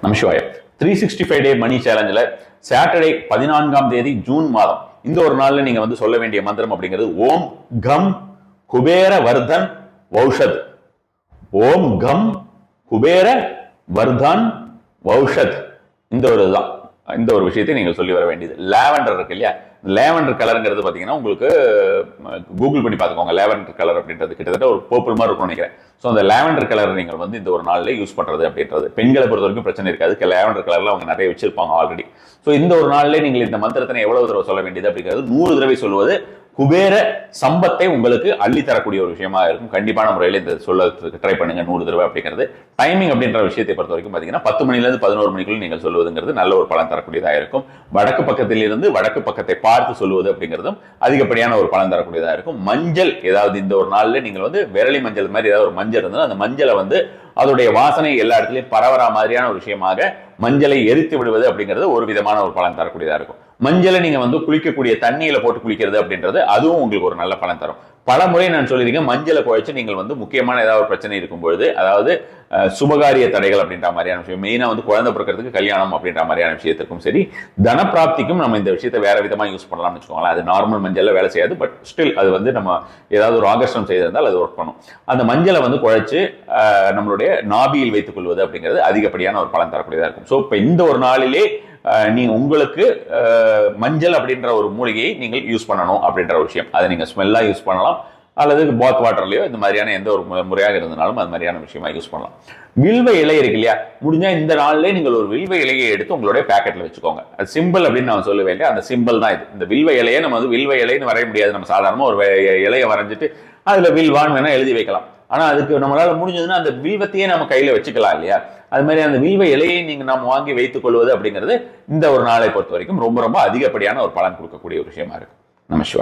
நமசிவாய 365 டே மணி சேலஞ்சில் Saturday 14ஆம் தேதி June மாதம் இந்த ஒரு நாள்ல நீங்க வந்து சொல்ல வேண்டிய மந்திரம் அப்படிங்கிறது ஓம் கம் குபேர வர்தன் வௌஷத். ஓம் கம் குபேர வர்தன் வௌஷத். இந்த ஒரு விஷயத்தை நீங்கள் சொல்லி வர வேண்டியது. லாவெண்டர் இருக்கு இல்லையா, லேவெண்டர் கலருங்கிறது பார்த்தீங்கன்னா உங்களுக்கு கூகுள் பண்ணி பார்த்துக்கோங்க. லேவெண்டர் கலர் அப்படின்றது கிட்டத்தட்ட ஒரு பர்பிள் மாதிரி இருக்கும்னு நினைக்கிறேன். ஸோ அந்த லேவெண்டர் கலர் நீங்கள் வந்து இந்த ஒரு நாளில் யூஸ் பண்ணுறது அப்படின்றது பெண்களை பொறுத்த வரைக்கும் பிரச்சனை இருக்காது. லேவெண்டர் கலரில் அவங்க நிறைய வச்சிருப்பாங்க ஆல்ரெடி. ஸோ இந்த ஒரு நாளில் நீங்கள் இந்த மந்திரத்தினை எவ்வளவு தடவை சொல்ல வேண்டியது அப்படிங்கிறது 100 தடவை சொல்வது குபேர சம்பத்தை உங்களுக்கு அள்ளி தரக்கூடிய ஒரு விஷயமா இருக்கும். கண்டிப்பான முறையில் இந்த சொல்ல ட்ரை பண்ணுங்க 100 தடவை அப்படிங்கிறது. டைமிங் அப்படின்ற விஷயத்தை பொறுத்த வரைக்கும் பார்த்தீங்கன்னா 10 மணிலேருந்து 11 மணிக்குள்ள நீங்கள் சொல்வதுங்கிறது நல்ல ஒரு பலன் தரக்கூடியதாக இருக்கும். வடக்கு பக்கத்தில் இருந்து வடக்கு பக்கத்தை பார்த்து சொல்வது அப்படிங்கிறதும் அதிகப்படியான ஒரு பலன் தரக்கூடியதாக இருக்கும். மஞ்சள் ஏதாவது இந்த ஒரு நாளில் நீங்கள் வந்து விரலி மஞ்சள் மாதிரி ஏதாவது ஒரு மஞ்சள் இருந்தால் அந்த மஞ்சளை வந்து அதோடைய வாசனை எல்லா இடத்துலையும் பரவரா மாதிரியான ஒரு விஷயமாக மஞ்சளை எரித்து விடுவது அப்படிங்கிறது ஒரு விதமான ஒரு பலன் தரக்கூடியதாக இருக்கும். மஞ்சளை நீங்க வந்து குளிக்கக்கூடிய தண்ணியில போட்டு குளிக்கிறது அப்படின்றது அதுவும் உங்களுக்கு ஒரு நல்ல பலன் தரும். பல முறை நான் சொல்லியிருக்கேன், மஞ்சளை குழைச்சு நீங்கள் வந்து முக்கியமான ஏதாவது ஒரு பிரச்சனை இருக்கும்பொழுது, அதாவது சுபகாரிய தடைகள் அப்படின்ற மாதிரியான விஷயம், மெயினா வந்து குழந்தை பிறக்கிறதுக்கு கல்யாணம் அப்படின்ற மாதிரியான விஷயத்துக்கும் சரி, தனப்பிராப்திக்கும் நம்ம இந்த விஷயத்தை வேற விதமா யூஸ் பண்ணலாம்னு வச்சுக்கோங்களேன். அது நார்மல் மஞ்சள்ல வேலை செய்யாது, பட் ஸ்டில் அது வந்து நம்ம ஏதாவது ஒரு ஆகஸ்டம் செய்திருந்தால் அது ஒர்க் பண்ணும். அந்த மஞ்சளை வந்து குழைச்சு நம்மளுடைய நாபியில் வைத்துக் கொள்வது அப்படிங்கிறது அதிகப்படியான ஒரு பலன் தரக்கூடியதாக இருக்கும். ஸோ இப்போ இந்த ஒரு நாளிலே நீங்க உங்களுக்கு மஞ்சள் அப்படின்ற ஒரு மூலிகையை நீங்கள் யூஸ் பண்ணணும் அப்படின்ற ஒரு விஷயம். அதை நீங்க ஸ்மெல்லா யூஸ் பண்ணலாம், அல்லது பாத் வாட்டர்லயோ இந்த மாதிரியான எந்த ஒரு முறையாக இருந்தாலும் அது மாதிரியான விஷயமா யூஸ் பண்ணலாம். வில்வ இலை இருக்கு இல்லையா, முடிஞ்சா இந்த நாள்ல நீங்கள் ஒரு வில்வ இலையை எடுத்து உங்களுடைய பேக்கெட்ல வச்சுக்கோங்க. அது சிம்பிள் அப்படின்னு நான் சொல்லுவேன் இல்லையா, அந்த சிம்பிள் தான் இது. இந்த வில்வ இலையை நம்ம வந்து வில்வ இலைன்னு வரைய முடியாது. நம்ம சாதாரணமா ஒரு இலையை வரைஞ்சிட்டு அதுல வில்வான்னு வேணா எழுதி வைக்கலாம். ஆனா அதுக்கு நம்மளால முடிஞ்சதுன்னா அந்த வில்வத்தையே நம்ம கையில வச்சுக்கலாம் இல்லையா. அது மாதிரி அந்த வில்வ இலையை நீங்க நாம் வாங்கி வைத்துக் கொள்வது அப்படிங்கிறது இந்த ஒரு நாளை பொறுத்த வரைக்கும் ரொம்ப ரொம்ப அதிகப்படியான ஒரு பலன் கொடுக்கக்கூடிய ஒரு விஷயமா இருக்கு. நமசிவாய்.